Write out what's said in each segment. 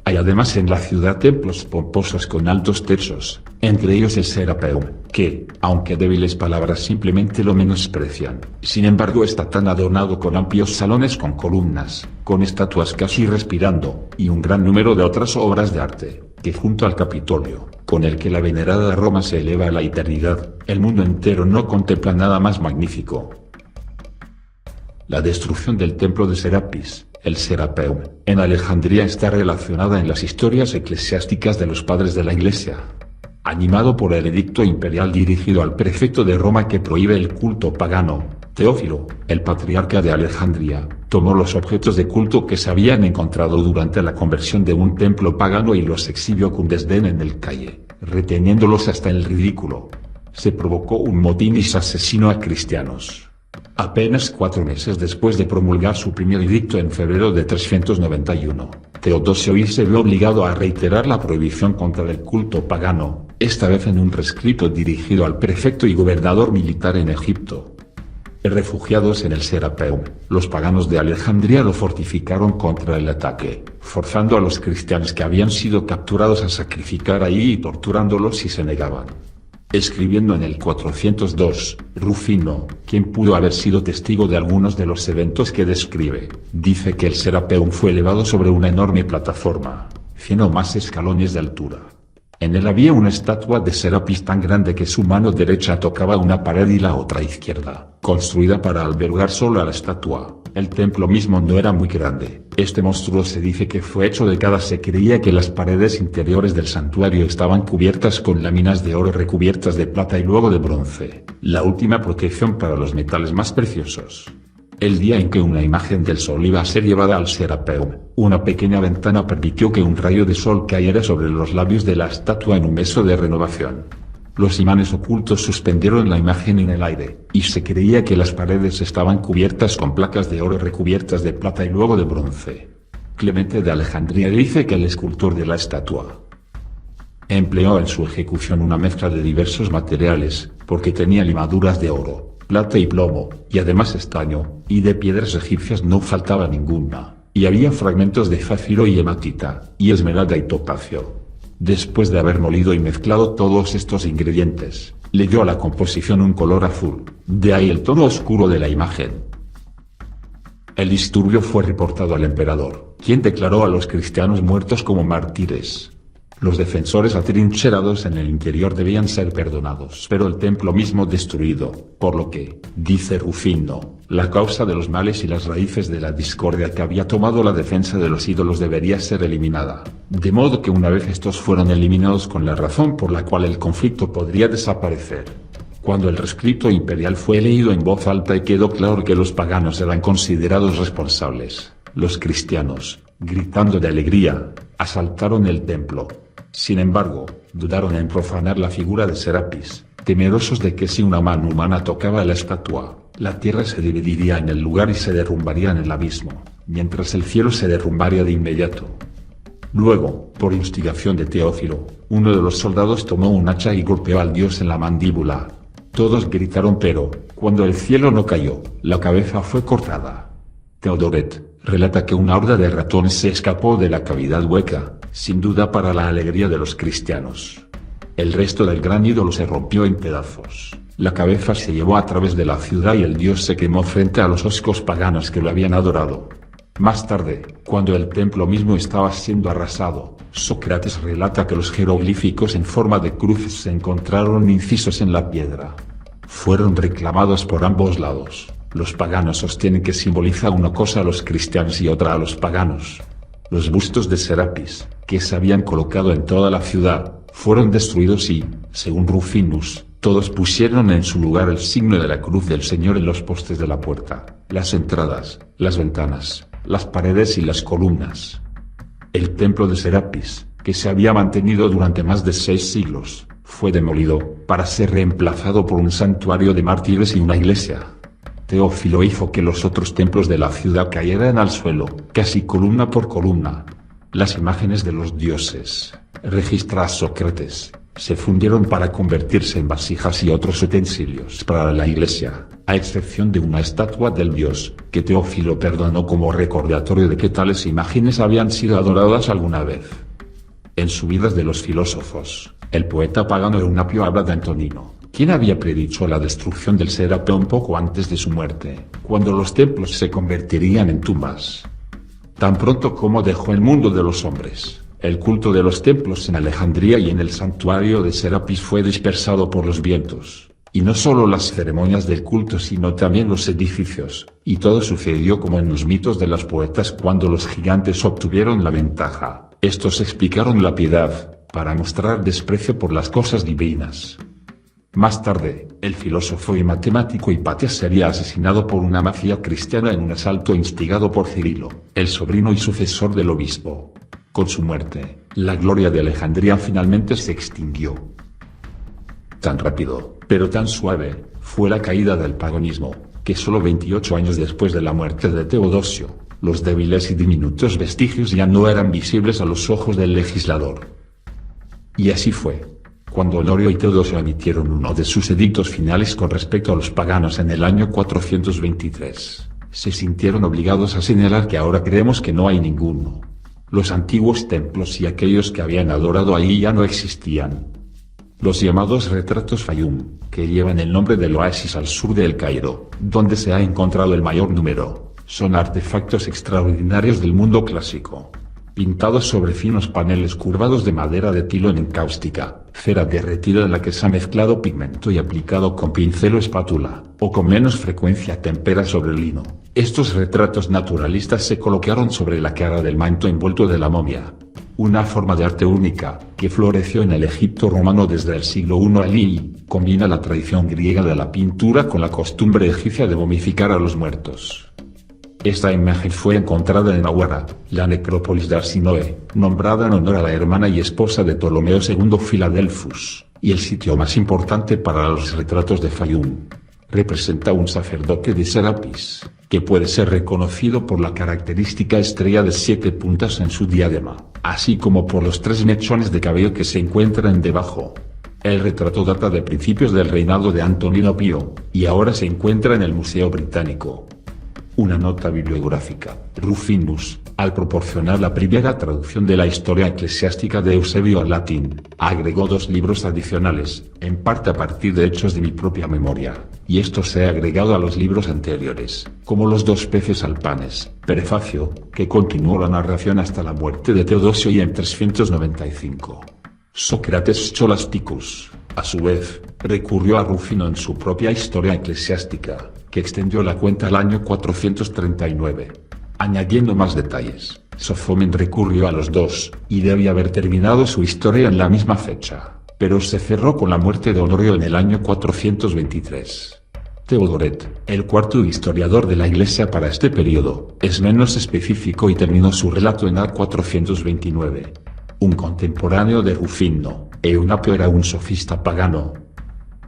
Hay además en la ciudad templos pomposos con altos techos, entre ellos el Serapeum, que, aunque débiles palabras simplemente lo menosprecian. Sin embargo está tan adornado con amplios salones con columnas, con estatuas casi respirando, y un gran número de otras obras de arte, que junto al Capitolio, con el que la venerada Roma se eleva a la eternidad, el mundo entero no contempla nada más magnífico. La destrucción del templo de Serapis, el Serapeum, en Alejandría está relacionada en las historias eclesiásticas de los padres de la Iglesia. Animado por el edicto imperial dirigido al prefecto de Roma que prohíbe el culto pagano, Teófilo, el patriarca de Alejandría, tomó los objetos de culto que se habían encontrado durante la conversión de un templo pagano y los exhibió con desdén en el calle, reteniéndolos hasta el ridículo. Se provocó un motín y se asesinó a cristianos. Apenas 4 meses después de promulgar su primer edicto en febrero de 391, Teodosio I se vio obligado a reiterar la prohibición contra el culto pagano, esta vez en un rescrito dirigido al prefecto y gobernador militar en Egipto. Refugiados en el Serapeum, los paganos de Alejandría lo fortificaron contra el ataque, forzando a los cristianos que habían sido capturados a sacrificar allí y torturándolos si se negaban. Escribiendo en el 402, Rufino, quien pudo haber sido testigo de algunos de los eventos que describe, dice que el Serapeum fue elevado sobre una enorme plataforma, 100 o más escalones de altura. En él había una estatua de Serapis tan grande que su mano derecha tocaba una pared y la otra izquierda, construida para albergar solo a la estatua. El templo mismo no era muy grande. Este monstruo se dice que fue hecho de cada. Se creía que las paredes interiores del santuario estaban cubiertas con láminas de oro recubiertas de plata y luego de bronce, la última protección para los metales más preciosos. El día en que una imagen del sol iba a ser llevada al Serapeum, una pequeña ventana permitió que un rayo de sol cayera sobre los labios de la estatua en un beso de renovación. Los imanes ocultos suspendieron la imagen en el aire, y se creía que las paredes estaban cubiertas con placas de oro recubiertas de plata y luego de bronce. Clemente de Alejandría dice que el escultor de la estatua empleó en su ejecución una mezcla de diversos materiales, porque tenía limaduras de oro, plata y plomo, y además estaño, y de piedras egipcias no faltaba ninguna, y había fragmentos de zafiro y hematita, y esmeralda y topacio. Después de haber molido y mezclado todos estos ingredientes, le dio a la composición un color azul, de ahí el tono oscuro de la imagen. El disturbio fue reportado al emperador, quien declaró a los cristianos muertos como mártires. Los defensores atrincherados en el interior debían ser perdonados, pero el templo mismo destruido, por lo que, dice Rufino, la causa de los males y las raíces de la discordia que había tomado la defensa de los ídolos debería ser eliminada, de modo que una vez estos fueron eliminados con la razón por la cual el conflicto podría desaparecer. Cuando el rescrito imperial fue leído en voz alta y quedó claro que los paganos eran considerados responsables, los cristianos, gritando de alegría, asaltaron el templo. Sin embargo, dudaron en profanar la figura de Serapis, temerosos de que si una mano humana tocaba la estatua, la tierra se dividiría en el lugar y se derrumbaría en el abismo, mientras el cielo se derrumbaría de inmediato. Luego, por instigación de Teófilo, uno de los soldados tomó un hacha y golpeó al dios en la mandíbula. Todos gritaron, pero, cuando el cielo no cayó, la cabeza fue cortada. Teodoret relata que una horda de ratones se escapó de la cavidad hueca, sin duda para la alegría de los cristianos. El resto del gran ídolo se rompió en pedazos. La cabeza se llevó a través de la ciudad y el dios se quemó frente a los hoscos paganos que lo habían adorado. Más tarde, cuando el templo mismo estaba siendo arrasado, Sócrates relata que los jeroglíficos en forma de cruz se encontraron incisos en la piedra. Fueron reclamados por ambos lados. Los paganos sostienen que simboliza una cosa a los cristianos y otra a los paganos. Los bustos de Serapis, que se habían colocado en toda la ciudad, fueron destruidos y, según Rufinus, todos pusieron en su lugar el signo de la cruz del Señor en los postes de la puerta, las entradas, las ventanas, las paredes y las columnas. El templo de Serapis, que se había mantenido durante más de 6 siglos, fue demolido, para ser reemplazado por un santuario de mártires y una iglesia. Teófilo hizo que los otros templos de la ciudad cayeran al suelo, casi columna por columna. Las imágenes de los dioses, registra Sócrates, se fundieron para convertirse en vasijas y otros utensilios para la iglesia, a excepción de una estatua del dios, que Teófilo perdonó como recordatorio de que tales imágenes habían sido adoradas alguna vez. En Subidas de los filósofos, el poeta pagano Eunapio habla de Antonino, quien había predicho la destrucción del Serapeum poco antes de su muerte, cuando los templos se convertirían en tumbas. Tan pronto como dejó el mundo de los hombres, el culto de los templos en Alejandría y en el santuario de Serapis fue dispersado por los vientos, y no solo las ceremonias del culto sino también los edificios, y todo sucedió como en los mitos de los poetas cuando los gigantes obtuvieron la ventaja. Estos explicaron la piedad, para mostrar desprecio por las cosas divinas. Más tarde, el filósofo y matemático Hipatias sería asesinado por una mafia cristiana en un asalto instigado por Cirilo, el sobrino y sucesor del obispo. Con su muerte, la gloria de Alejandría finalmente se extinguió. Tan rápido, pero tan suave, fue la caída del paganismo, que solo 28 años después de la muerte de Teodosio, los débiles y diminutos vestigios ya no eran visibles a los ojos del legislador. Y así fue. Cuando Honorio y Teodosio emitieron uno de sus edictos finales con respecto a los paganos en el año 423, se sintieron obligados a señalar que ahora creemos que no hay ninguno. Los antiguos templos y aquellos que habían adorado allí ya no existían. Los llamados retratos Fayum, que llevan el nombre del oasis al sur de El Cairo, donde se ha encontrado el mayor número, son artefactos extraordinarios del mundo clásico. Pintados sobre finos paneles curvados de madera de tilo en encáustica, cera derretida en la que se ha mezclado pigmento y aplicado con pincel o espátula, o con menos frecuencia tempera sobre lino. Estos retratos naturalistas se colocaron sobre la cara del manto envuelto de la momia. Una forma de arte única, que floreció en el Egipto romano desde el siglo I y combina la tradición griega de la pintura con la costumbre egipcia de momificar a los muertos. Esta imagen fue encontrada en Aguara, la necrópolis de Arsinoe, nombrada en honor a la hermana y esposa de Ptolomeo II Filadelfus, y el sitio más importante para los retratos de Fayum. Representa un sacerdote de Serapis, que puede ser reconocido por la característica estrella de 7 puntas en su diadema, así como por los 3 mechones de cabello que se encuentran debajo. El retrato data de principios del reinado de Antonino Pío, y ahora se encuentra en el Museo Británico. Una nota bibliográfica. Rufinus, al proporcionar la primera traducción de la historia eclesiástica de Eusebio al latín, agregó 2 libros adicionales, en parte a partir de hechos de mi propia memoria, y esto se ha agregado a los libros anteriores, como los 2 peces al panes, prefacio, que continuó la narración hasta la muerte de Teodosio y en 395. Sócrates Scholasticus, a su vez, recurrió a Rufino en su propia historia eclesiástica, que extendió la cuenta al año 439. Añadiendo más detalles, Sofomen recurrió a los 2, y debía haber terminado su historia en la misma fecha, pero se cerró con la muerte de Honorio en el año 423. Teodoret, el cuarto historiador de la Iglesia para este periodo, es menos específico y terminó su relato en A429. Un contemporáneo de Rufino, Eunapio era un sofista pagano.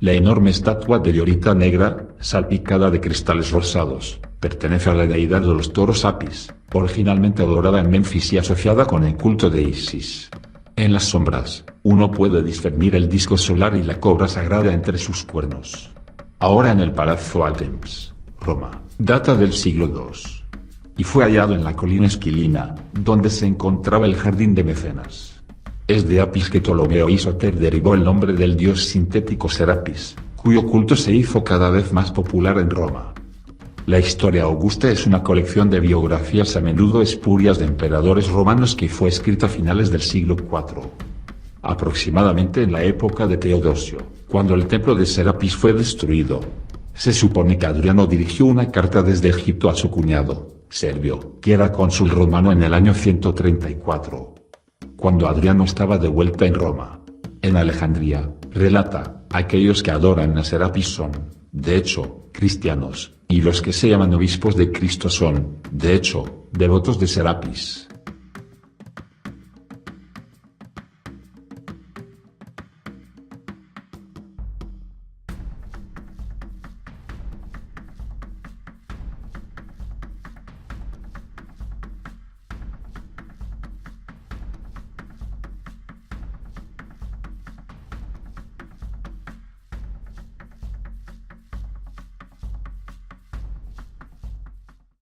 La enorme estatua de Diorita negra, salpicada de cristales rosados, pertenece a la deidad de los toros Apis, originalmente adorada en Memphis y asociada con el culto de Isis. En las sombras, uno puede discernir el disco solar y la cobra sagrada entre sus cuernos. Ahora en el Palazzo Altemps, Roma, data del siglo II. Y fue hallado en la colina Esquilina, donde se encontraba el jardín de Mecenas. Es de Apis que Ptolomeo y Soter derivó el nombre del dios sintético Serapis, cuyo culto se hizo cada vez más popular en Roma. La historia augusta es una colección de biografías a menudo espurias de emperadores romanos que fue escrita a finales del siglo IV. Aproximadamente en la época de Teodosio, cuando el templo de Serapis fue destruido. Se supone que Adriano dirigió una carta desde Egipto a su cuñado, Servio, que era cónsul romano en el año 134. Cuando Adriano estaba de vuelta en Roma, en Alejandría, relata, aquellos que adoran a Serapis son, de hecho, cristianos, y los que se llaman obispos de Cristo son, de hecho, devotos de Serapis.